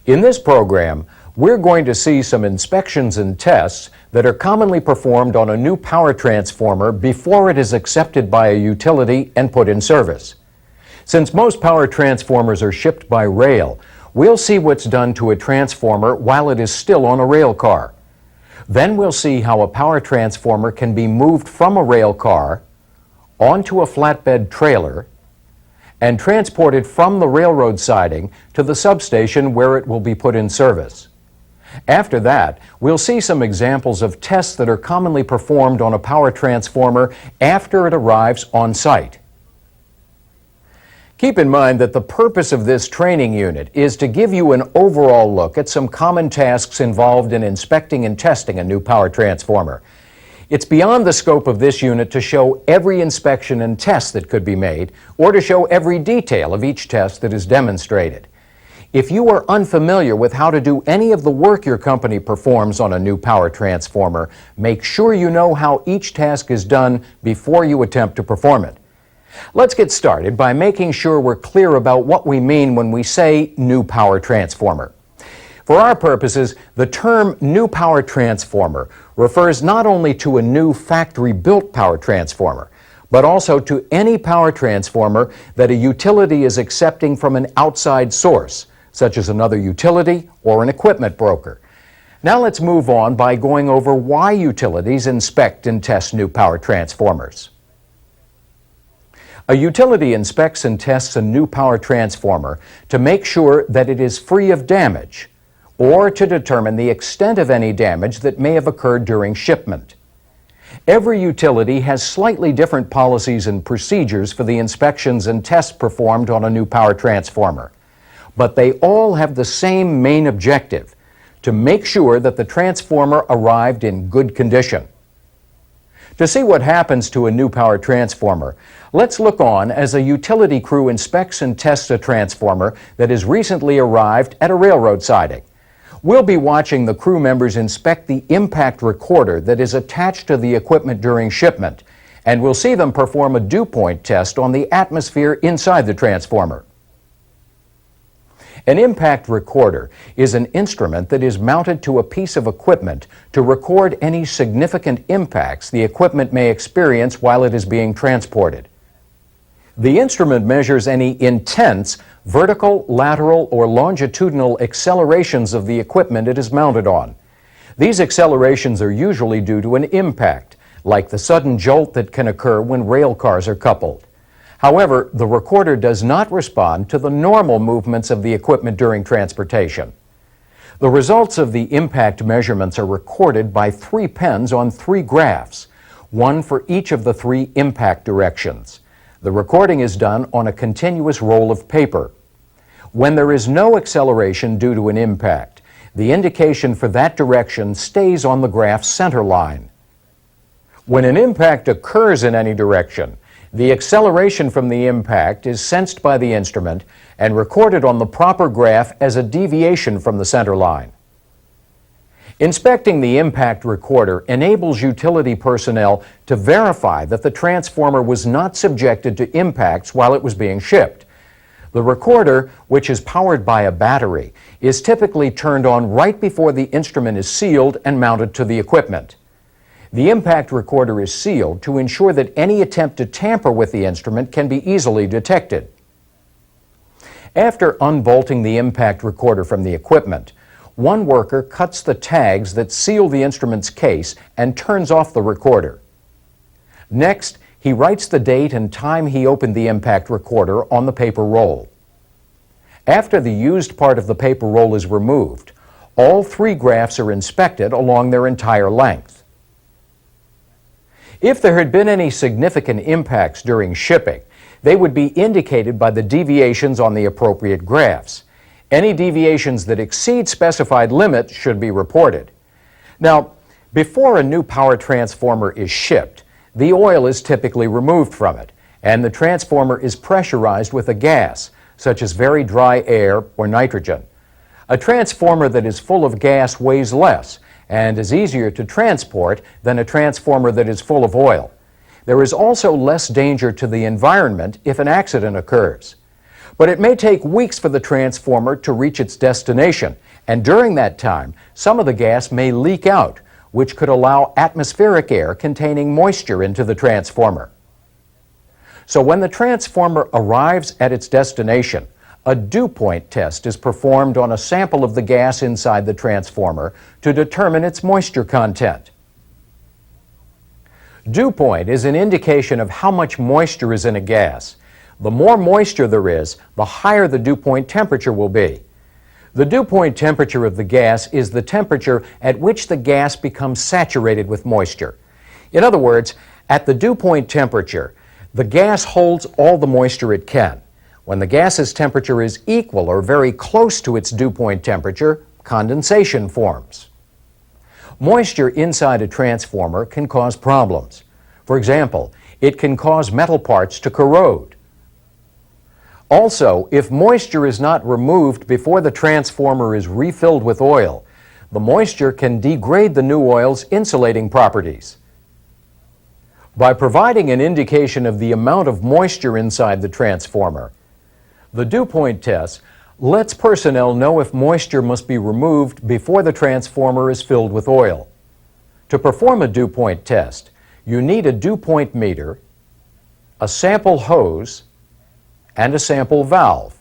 In this program, we're going to see some inspections and tests that are commonly performed on a new power transformer before it is accepted by a utility and put in service. Since most power transformers are shipped by rail, we'll see what's done to a transformer while it is still on a rail car. Then we'll see how a power transformer can be moved from a rail car onto a flatbed trailer and transported from the railroad siding to the substation where it will be put in service. After that, we'll see some examples of tests that are commonly performed on a power transformer after it arrives on site. Keep in mind that the purpose of this training unit is to give you an overall look at some common tasks involved in inspecting and testing a new power transformer. It's beyond the scope of this unit to show every inspection and test that could be made, or to show every detail of each test that is demonstrated. If you are unfamiliar with how to do any of the work your company performs on a new power transformer, make sure you know how each task is done before you attempt to perform it. Let's get started by making sure we're clear about what we mean when we say new power transformer. For our purposes, the term new power transformer refers not only to a new factory-built power transformer, but also to any power transformer that a utility is accepting from an outside source, such as another utility or an equipment broker. Now let's move on by going over why utilities inspect and test new power transformers. A utility inspects and tests a new power transformer to make sure that it is free of damage, or to determine the extent of any damage that may have occurred during shipment. Every utility has slightly different policies and procedures for the inspections and tests performed on a new power transformer, but they all have the same main objective: to make sure that the transformer arrived in good condition. To see what happens to a new power transformer, let's look on as a utility crew inspects and tests a transformer that has recently arrived at a railroad siding. We'll be watching the crew members inspect the impact recorder that is attached to the equipment during shipment, and we'll see them perform a dew point test on the atmosphere inside the transformer. An impact recorder is an instrument that is mounted to a piece of equipment to record any significant impacts the equipment may experience while it is being transported. The instrument measures any intense vertical, lateral, or longitudinal accelerations of the equipment it is mounted on. These accelerations are usually due to an impact, like the sudden jolt that can occur when rail cars are coupled. However, the recorder does not respond to the normal movements of the equipment during transportation. The results of the impact measurements are recorded by 3 pens on 3 graphs, one for each of the 3 impact directions. The recording is done on a continuous roll of paper. When there is no acceleration due to an impact, the indication for that direction stays on the graph's center line. When an impact occurs in any direction, the acceleration from the impact is sensed by the instrument and recorded on the proper graph as a deviation from the center line. Inspecting the impact recorder enables utility personnel to verify that the transformer was not subjected to impacts while it was being shipped. The recorder, which is powered by a battery, is typically turned on right before the instrument is sealed and mounted to the equipment. The impact recorder is sealed to ensure that any attempt to tamper with the instrument can be easily detected. After unbolting the impact recorder from the equipment, one worker cuts the tags that seal the instrument's case and turns off the recorder. Next, he writes the date and time he opened the impact recorder on the paper roll. After the used part of the paper roll is removed, all 3 graphs are inspected along their entire length. If there had been any significant impacts during shipping, they would be indicated by the deviations on the appropriate graphs. Any deviations that exceed specified limits should be reported. Now, before a new power transformer is shipped, the oil is typically removed from it, and the transformer is pressurized with a gas, such as very dry air or nitrogen. A transformer that is full of gas weighs less and is easier to transport than a transformer that is full of oil. There is also less danger to the environment if an accident occurs. But it may take weeks for the transformer to reach its destination, and during that time, some of the gas may leak out, which could allow atmospheric air containing moisture into the transformer. So when the transformer arrives at its destination, a dew point test is performed on a sample of the gas inside the transformer to determine its moisture content. Dew point is an indication of how much moisture is in a gas. The more moisture there is, the higher the dew point temperature will be. The dew point temperature of the gas is the temperature at which the gas becomes saturated with moisture. In other words, at the dew point temperature, the gas holds all the moisture it can. When the gas's temperature is equal or very close to its dew point temperature, condensation forms. Moisture inside a transformer can cause problems. For example, it can cause metal parts to corrode. Also, if moisture is not removed before the transformer is refilled with oil, the moisture can degrade the new oil's insulating properties. By providing an indication of the amount of moisture inside the transformer, the dew point test lets personnel know if moisture must be removed before the transformer is filled with oil. To perform a dew point test, you need a dew point meter, a sample hose, and a sample valve.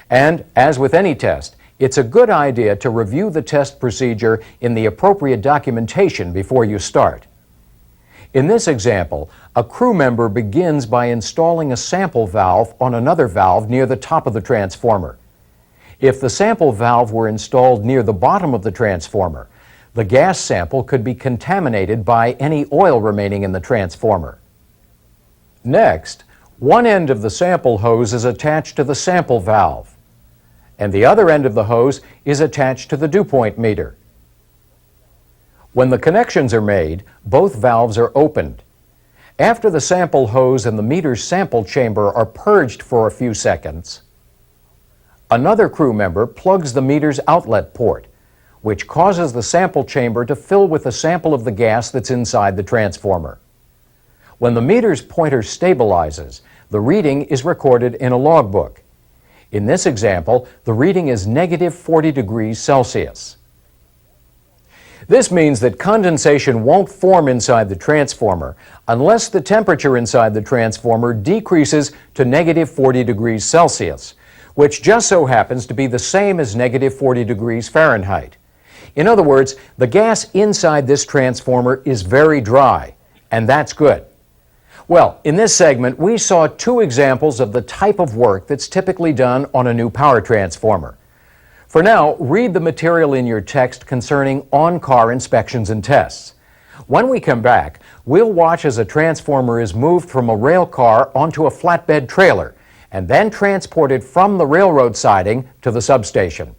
And, as with any test, it's a good idea to review the test procedure in the appropriate documentation before you start. In this example, a crew member begins by installing a sample valve on another valve near the top of the transformer. If the sample valve were installed near the bottom of the transformer, the gas sample could be contaminated by any oil remaining in the transformer. Next, one end of the sample hose is attached to the sample valve, and the other end of the hose is attached to the dew point meter. When the connections are made, both valves are opened. After the sample hose and the meter's sample chamber are purged for a few seconds, another crew member plugs the meter's outlet port, which causes the sample chamber to fill with a sample of the gas that's inside the transformer. When the meter's pointer stabilizes, the reading is recorded in a logbook. In this example, the reading is negative 40 degrees Celsius. This means that condensation won't form inside the transformer unless the temperature inside the transformer decreases to negative 40 degrees Celsius, which just so happens to be the same as negative 40 degrees Fahrenheit. In other words, the gas inside this transformer is very dry, and that's good. Well, in this segment, we saw two examples of the type of work that's typically done on a new power transformer. For now, read the material in your text concerning on-car inspections and tests. When we come back, we'll watch as a transformer is moved from a rail car onto a flatbed trailer and then transported from the railroad siding to the substation.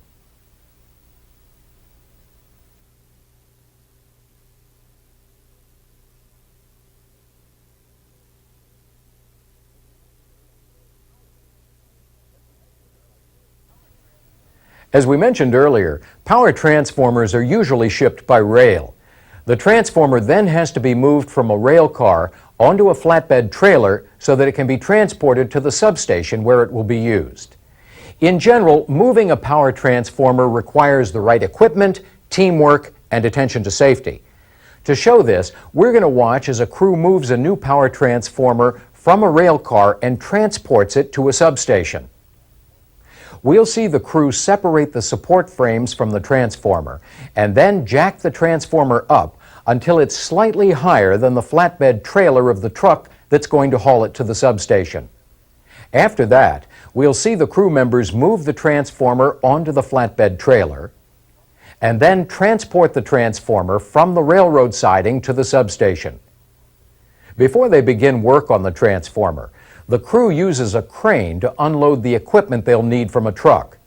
As we mentioned earlier, power transformers are usually shipped by rail. The transformer then has to be moved from a rail car onto a flatbed trailer so that it can be transported to the substation where it will be used. In general, moving a power transformer requires the right equipment, teamwork, and attention to safety. To show this, we're going to watch as a crew moves a new power transformer from a rail car and transports it to a substation. We'll see the crew separate the support frames from the transformer and then jack the transformer up until it's slightly higher than the flatbed trailer of the truck that's going to haul it to the substation. After that, we'll see the crew members move the transformer onto the flatbed trailer and then transport the transformer from the railroad siding to the substation. Before they begin work on the transformer, the crew uses a crane to unload the equipment they'll need from a truck.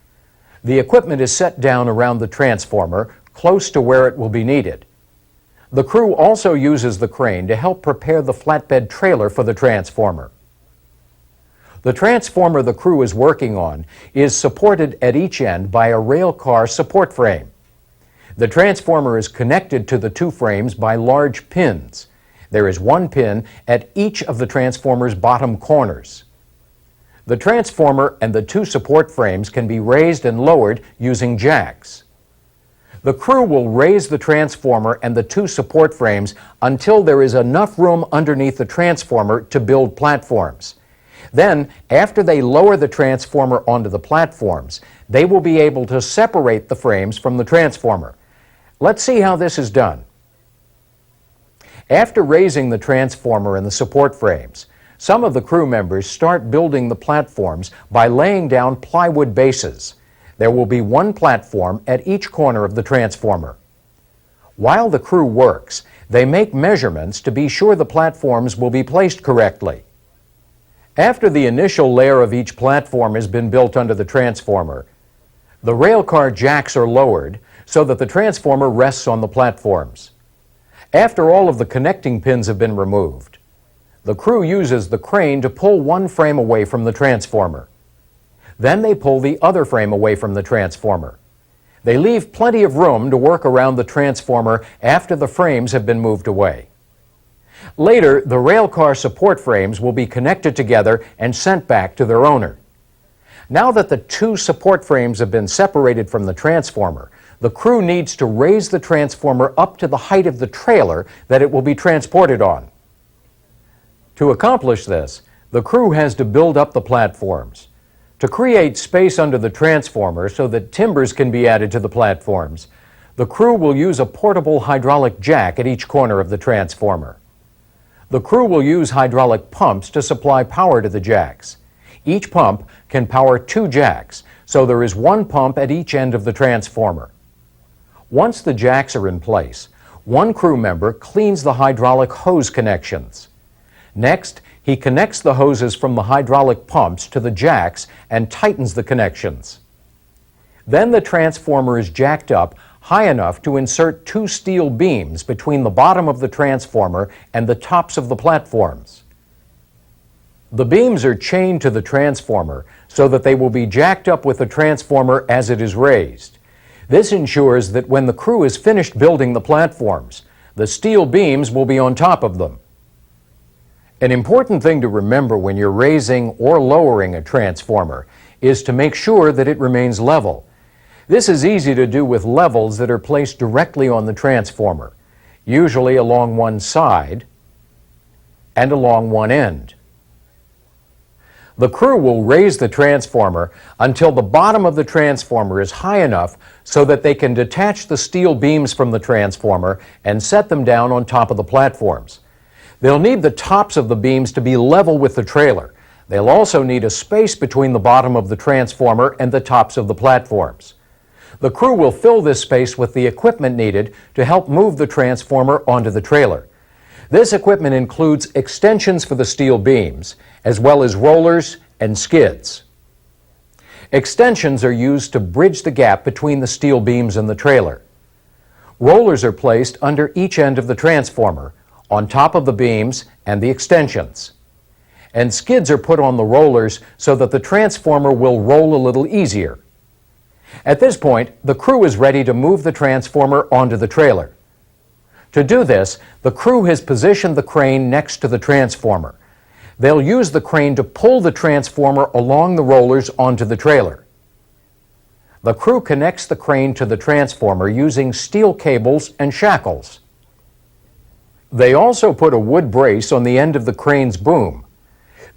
The equipment is set down around the transformer, close to where it will be needed. The crew also uses the crane to help prepare the flatbed trailer for the transformer. The transformer the crew is working on is supported at each end by a rail car support frame. The transformer is connected to the two frames by large pins. There is one pin at each of the transformer's bottom corners. The transformer and the two support frames can be raised and lowered using jacks. The crew will raise the transformer and the two support frames until there is enough room underneath the transformer to build platforms. Then, after they lower the transformer onto the platforms, they will be able to separate the frames from the transformer. Let's see how this is done. After raising the transformer and the support frames, some of the crew members start building the platforms by laying down plywood bases. There will be one platform at each corner of the transformer. While the crew works, they make measurements to be sure the platforms will be placed correctly. After the initial layer of each platform has been built under the transformer, the railcar jacks are lowered so that the transformer rests on the platforms. After all of the connecting pins have been removed, the crew uses the crane to pull one frame away from the transformer. Then they pull the other frame away from the transformer. They leave plenty of room to work around the transformer after the frames have been moved away. Later, the railcar support frames will be connected together and sent back to their owner. Now that the two support frames have been separated from the transformer, the crew needs to raise the transformer up to the height of the trailer that it will be transported on. To accomplish this, the crew has to build up the platforms. To create space under the transformer so that timbers can be added to the platforms, the crew will use a portable hydraulic jack at each corner of the transformer. The crew will use hydraulic pumps to supply power to the jacks. Each pump can power two jacks, so there is one pump at each end of the transformer. Once the jacks are in place, one crew member cleans the hydraulic hose connections. Next, he connects the hoses from the hydraulic pumps to the jacks and tightens the connections. Then the transformer is jacked up high enough to insert two steel beams between the bottom of the transformer and the tops of the platforms. The beams are chained to the transformer so that they will be jacked up with the transformer as it is raised. This ensures that when the crew is finished building the platforms, the steel beams will be on top of them. An important thing to remember when you're raising or lowering a transformer is to make sure that it remains level. This is easy to do with levels that are placed directly on the transformer, usually along one side and along one end. The crew will raise the transformer until the bottom of the transformer is high enough so that they can detach the steel beams from the transformer and set them down on top of the platforms. They'll need the tops of the beams to be level with the trailer. They'll also need a space between the bottom of the transformer and the tops of the platforms. The crew will fill this space with the equipment needed to help move the transformer onto the trailer. This equipment includes extensions for the steel beams, as well as rollers and skids. Extensions are used to bridge the gap between the steel beams and the trailer. Rollers are placed under each end of the transformer, on top of the beams and the extensions. And skids are put on the rollers so that the transformer will roll a little easier. At this point, the crew is ready to move the transformer onto the trailer. To do this, the crew has positioned the crane next to the transformer. They'll use the crane to pull the transformer along the rollers onto the trailer. The crew connects the crane to the transformer using steel cables and shackles. They also put a wood brace on the end of the crane's boom.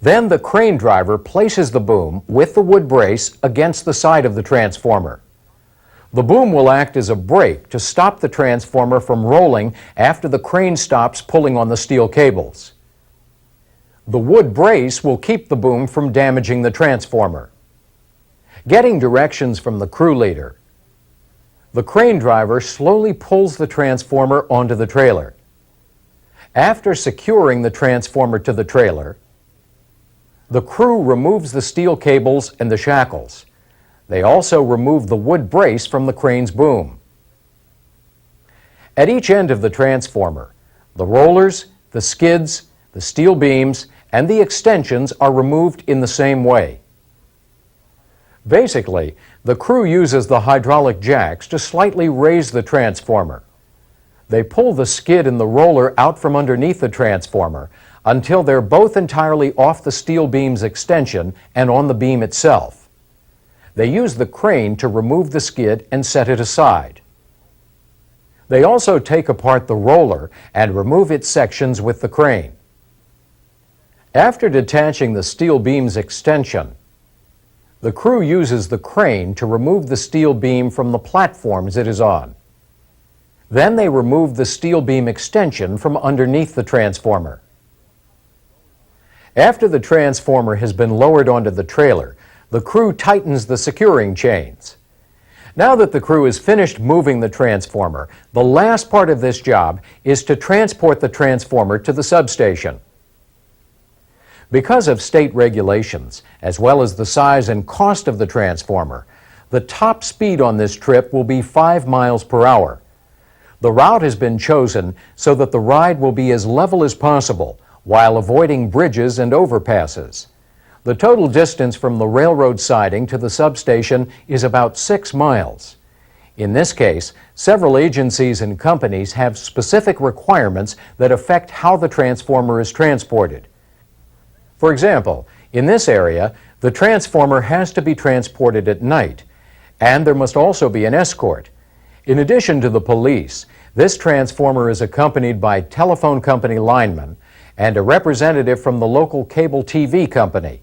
Then the crane driver places the boom with the wood brace against the side of the transformer. The boom will act as a brake to stop the transformer from rolling after the crane stops pulling on the steel cables. The wood brace will keep the boom from damaging the transformer. Getting directions from the crew leader, the crane driver slowly pulls the transformer onto the trailer. After securing the transformer to the trailer, the crew removes the steel cables and the shackles. They also remove the wood brace from the crane's boom. At each end of the transformer, the rollers, the skids, the steel beams, and the extensions are removed in the same way. Basically, the crew uses the hydraulic jacks to slightly raise the transformer. They pull the skid and the roller out from underneath the transformer until they're both entirely off the steel beam's extension and on the beam itself. They use the crane to remove the skid and set it aside. They also take apart the roller and remove its sections with the crane. After detaching the steel beam's extension, the crew uses the crane to remove the steel beam from the platforms it is on. Then they remove the steel beam extension from underneath the transformer. After the transformer has been lowered onto the trailer, the crew tightens the securing chains. Now that the crew has finished moving the transformer, the last part of this job is to transport the transformer to the substation. Because of state regulations, as well as the size and cost of the transformer, the top speed on this trip will be 5 miles per hour. The route has been chosen so that the ride will be as level as possible while avoiding bridges and overpasses. The total distance from the railroad siding to the substation is about 6 miles. In this case, several agencies and companies have specific requirements that affect how the transformer is transported. For example, in this area, the transformer has to be transported at night, and there must also be an escort. In addition to the police, this transformer is accompanied by telephone company linemen and a representative from the local cable TV company.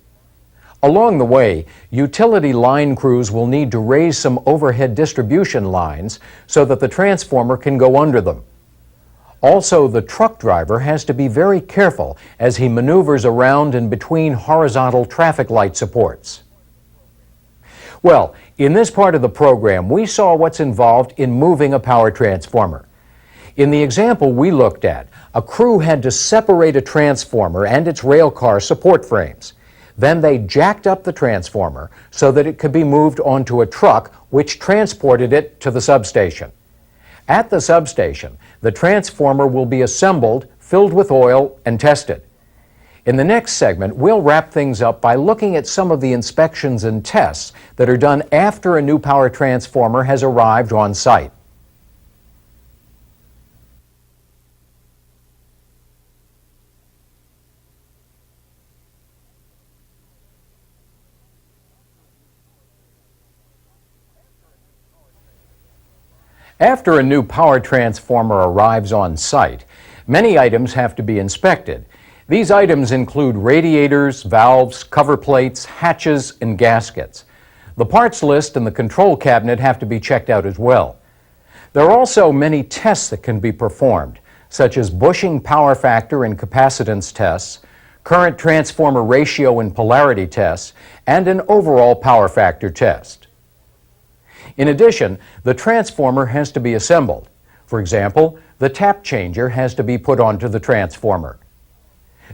Along the way, utility line crews will need to raise some overhead distribution lines so that the transformer can go under them. Also, the truck driver has to be very careful as he maneuvers around and between horizontal traffic light supports. Well, in this part of the program, we saw what's involved in moving a power transformer. In the example we looked at, a crew had to separate a transformer and its rail car support frames. Then they jacked up the transformer so that it could be moved onto a truck which transported it to the substation. At the substation, the transformer will be assembled, filled with oil, and tested. In the next segment, we'll wrap things up by looking at some of the inspections and tests that are done after a new power transformer has arrived on site. After a new power transformer arrives on site, many items have to be inspected. These items include radiators, valves, cover plates, hatches, and gaskets. The parts list and the control cabinet have to be checked out as well. There are also many tests that can be performed, such as bushing power factor and capacitance tests, current transformer ratio and polarity tests, and an overall power factor test. In addition, the transformer has to be assembled. For example, the tap changer has to be put onto the transformer.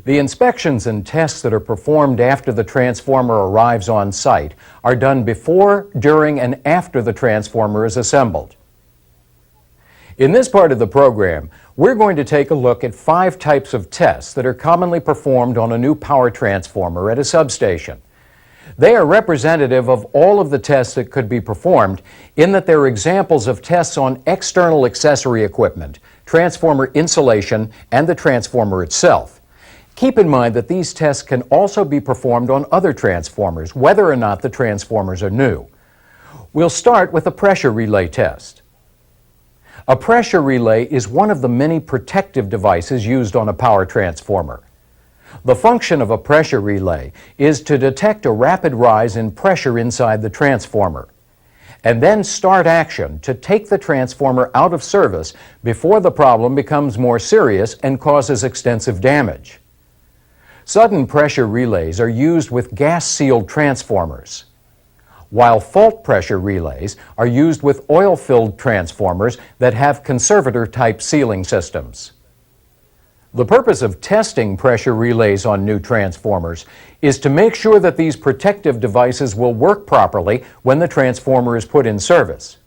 The inspections and tests that are performed after the transformer arrives on site are done before, during, and after the transformer is assembled. In this part of the program, we're going to take a look at 5 types of tests that are commonly performed on a new power transformer at a substation. They are representative of all of the tests that could be performed in that they're examples of tests on external accessory equipment, transformer insulation, and the transformer itself. Keep in mind that these tests can also be performed on other transformers, whether or not the transformers are new. We'll start with a pressure relay test. A pressure relay is one of the many protective devices used on a power transformer. The function of a pressure relay is to detect a rapid rise in pressure inside the transformer, and then start action to take the transformer out of service before the problem becomes more serious and causes extensive damage. Sudden pressure relays are used with gas-sealed transformers, while fault pressure relays are used with oil-filled transformers that have conservator-type sealing systems. The purpose of testing pressure relays on new transformers is to make sure that these protective devices will work properly when the transformer is put in service.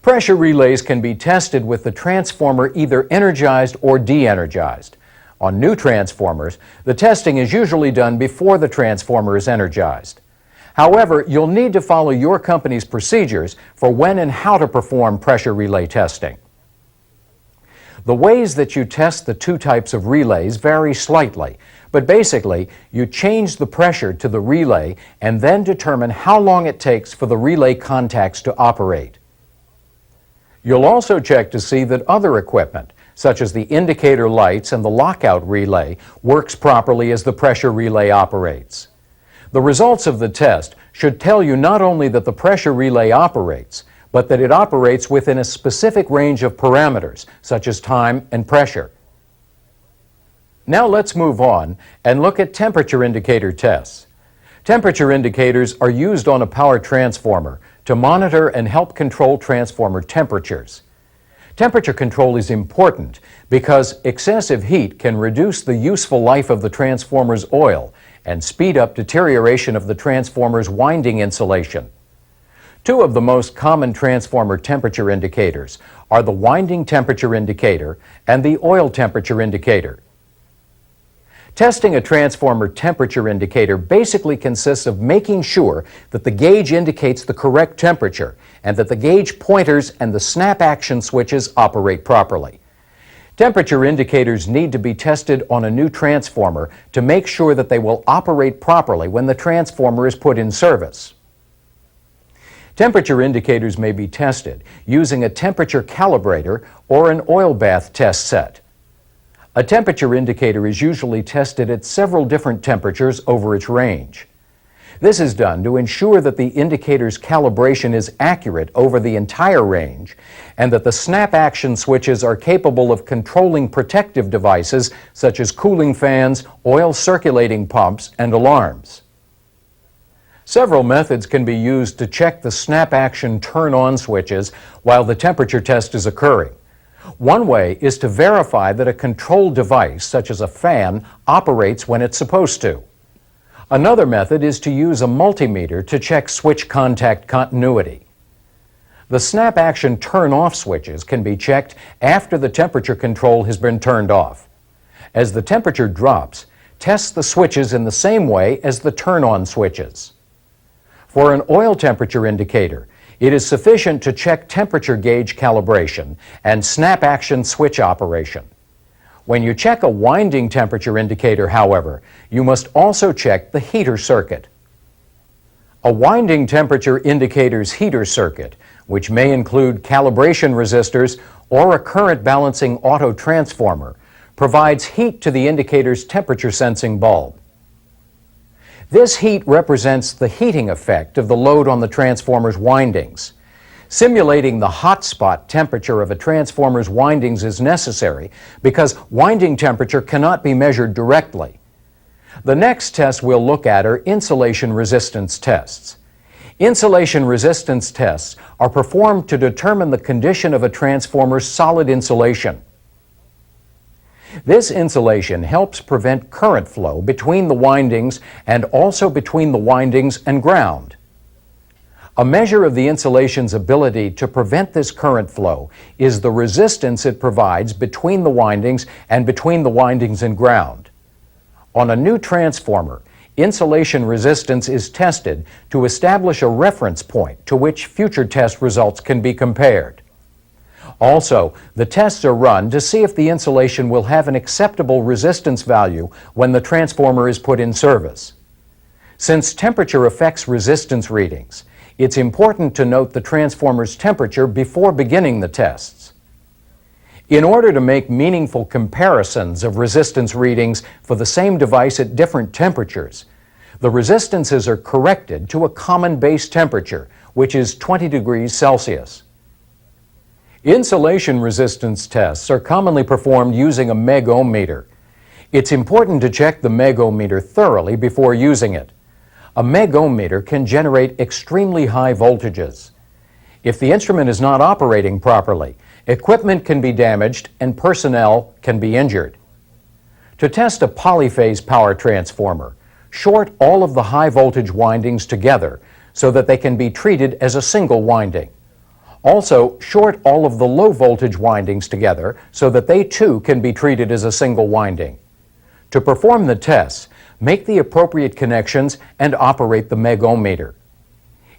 Pressure relays can be tested with the transformer either energized or de-energized. On new transformers, the testing is usually done before the transformer is energized. However, you'll need to follow your company's procedures for when and how to perform pressure relay testing. The ways that you test the two types of relays vary slightly, but basically you change the pressure to the relay and then determine how long it takes for the relay contacts to operate. You'll also check to see that other equipment, such as the indicator lights and the lockout relay, works properly as the pressure relay operates. The results of the test should tell you not only that the pressure relay operates, but that it operates within a specific range of parameters, such as time and pressure. Now let's move on and look at temperature indicator tests. Temperature indicators are used on a power transformer to monitor and help control transformer temperatures. Temperature control is important because excessive heat can reduce the useful life of the transformer's oil and speed up deterioration of the transformer's winding insulation. Two of the most common transformer temperature indicators are the winding temperature indicator and the oil temperature indicator. Testing a transformer temperature indicator basically consists of making sure that the gauge indicates the correct temperature and that the gauge pointers and the snap action switches operate properly. Temperature indicators need to be tested on a new transformer to make sure that they will operate properly when the transformer is put in service. Temperature indicators may be tested using a temperature calibrator or an oil bath test set. A temperature indicator is usually tested at several different temperatures over its range. This is done to ensure that the indicator's calibration is accurate over the entire range and that the snap action switches are capable of controlling protective devices such as cooling fans, oil circulating pumps, and alarms. Several methods can be used to check the snap action turn-on switches while the temperature test is occurring. One way is to verify that a control device, such as a fan, operates when it's supposed to. Another method is to use a multimeter to check switch contact continuity. The snap action turn-off switches can be checked after the temperature control has been turned off. As the temperature drops, test the switches in the same way as the turn-on switches. For an oil temperature indicator, it is sufficient to check temperature gauge calibration and snap action switch operation. When you check a winding temperature indicator, however, you must also check the heater circuit. A winding temperature indicator's heater circuit, which may include calibration resistors or a current balancing auto transformer, provides heat to the indicator's temperature sensing bulb. This heat represents the heating effect of the load on the transformer's windings. Simulating the hot spot temperature of a transformer's windings is necessary because winding temperature cannot be measured directly. The next test we'll look at are insulation resistance tests. Insulation resistance tests are performed to determine the condition of a transformer's solid insulation. This insulation helps prevent current flow between the windings and also between the windings and ground. A measure of the insulation's ability to prevent this current flow is the resistance it provides between the windings and between the windings and ground. On a new transformer, insulation resistance is tested to establish a reference point to which future test results can be compared. Also, the tests are run to see if the insulation will have an acceptable resistance value when the transformer is put in service. Since temperature affects resistance readings, it's important to note the transformer's temperature before beginning the tests. In order to make meaningful comparisons of resistance readings for the same device at different temperatures, the resistances are corrected to a common base temperature, which is 20 degrees Celsius. Insulation resistance tests are commonly performed using a meg ohm meter. It's important to check the meg ohm meter thoroughly before using it. A meg ohm meter can generate extremely high voltages. If the instrument is not operating properly, equipment can be damaged and personnel can be injured. To test a polyphase power transformer, short all of the high voltage windings together so that they can be treated as a single winding. Also, short all of the low voltage windings together so that they too can be treated as a single winding. To perform the tests, make the appropriate connections and operate the meg ohm meter.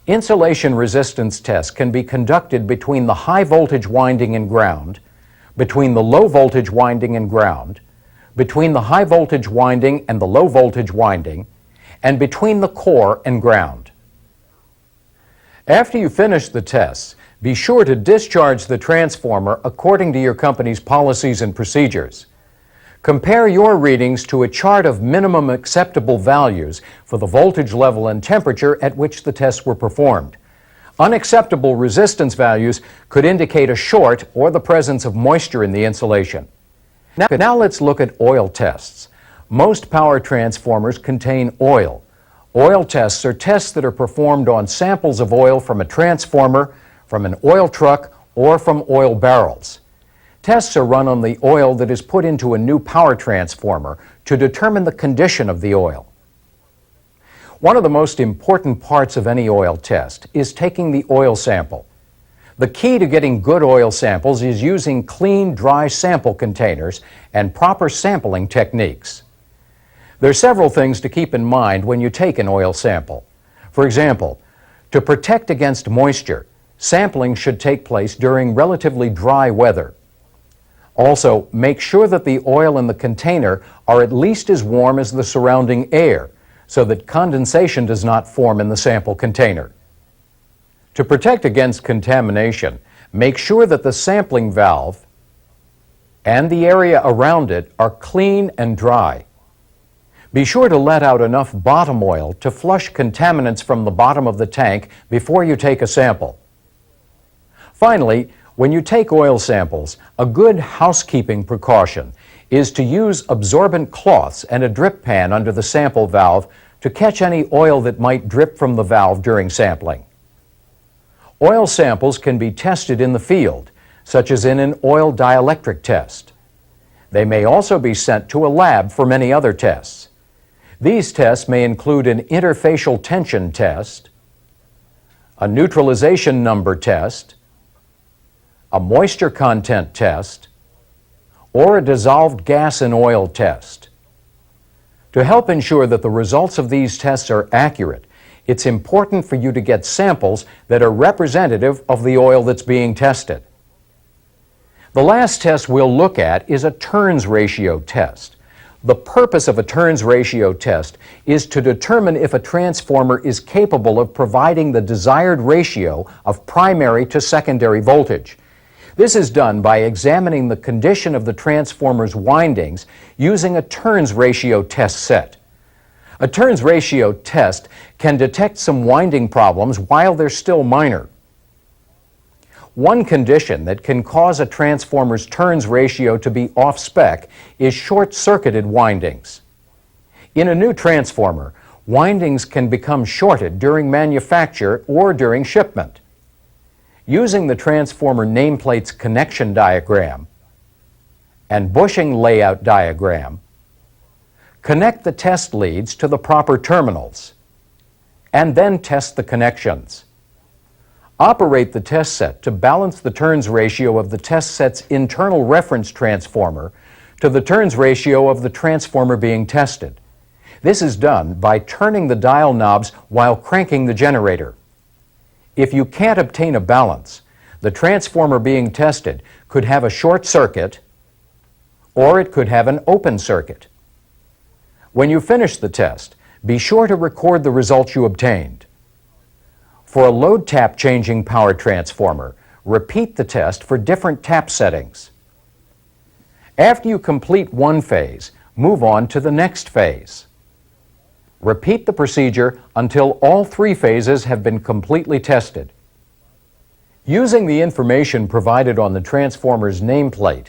Insulation resistance tests can be conducted between the high voltage winding and ground, between the low voltage winding and ground, between the high voltage winding and the low voltage winding, and between the core and ground. After you finish the tests, be sure to discharge the transformer according to your company's policies and procedures. Compare your readings to a chart of minimum acceptable values for the voltage level and temperature at which the tests were performed. Unacceptable resistance values could indicate a short or the presence of moisture in the insulation. Now let's look at oil tests. Most power transformers contain oil. Oil tests are tests that are performed on samples of oil from a transformer, from an oil truck, or from oil barrels. Tests are run on the oil that is put into a new power transformer to determine the condition of the oil. One of the most important parts of any oil test is taking the oil sample. The key to getting good oil samples is using clean, dry sample containers and proper sampling techniques. There are several things to keep in mind when you take an oil sample. For example, to protect against moisture, sampling should take place during relatively dry weather. Also, make sure that the oil in the container are at least as warm as the surrounding air, so that condensation does not form in the sample container. To protect against contamination, make sure that the sampling valve and the area around it are clean and dry. Be sure to let out enough bottom oil to flush contaminants from the bottom of the tank before you take a sample. Finally, when you take oil samples, a good housekeeping precaution is to use absorbent cloths and a drip pan under the sample valve to catch any oil that might drip from the valve during sampling. Oil samples can be tested in the field, such as in an oil dielectric test. They may also be sent to a lab for many other tests. These tests may include an interfacial tension test, a neutralization number test, a moisture content test, or a dissolved gas in oil test. To help ensure that the results of these tests are accurate, it's important for you to get samples that are representative of the oil that's being tested. The last test we'll look at is a turns ratio test. The purpose of a turns ratio test is to determine if a transformer is capable of providing the desired ratio of primary to secondary voltage. This is done by examining the condition of the transformer's windings using a turns ratio test set. A turns ratio test can detect some winding problems while they're still minor. One condition that can cause a transformer's turns ratio to be off-spec is short-circuited windings. In a new transformer, windings can become shorted during manufacture or during shipment. Using the transformer nameplate's connection diagram and bushing layout diagram, connect the test leads to the proper terminals, and then test the connections. Operate the test set to balance the turns ratio of the test set's internal reference transformer to the turns ratio of the transformer being tested. This is done by turning the dial knobs while cranking the generator. If you can't obtain a balance, the transformer being tested could have a short circuit or it could have an open circuit. When you finish the test, be sure to record the results you obtained. For a load tap changing power transformer, repeat the test for different tap settings. After you complete one phase, move on to the next phase. Repeat the procedure until all three phases have been completely tested. Using the information provided on the transformer's nameplate,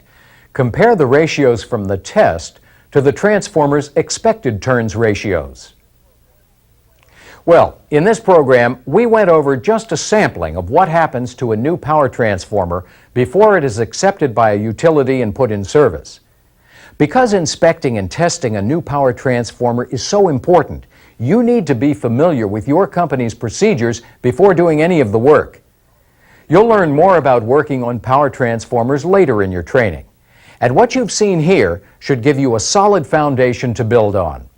compare the ratios from the test to the transformer's expected turns ratios. Well, in this program, we went over just a sampling of what happens to a new power transformer before it is accepted by a utility and put in service. Because inspecting and testing a new power transformer is so important, you need to be familiar with your company's procedures before doing any of the work. You'll learn more about working on power transformers later in your training. And what you've seen here should give you a solid foundation to build on.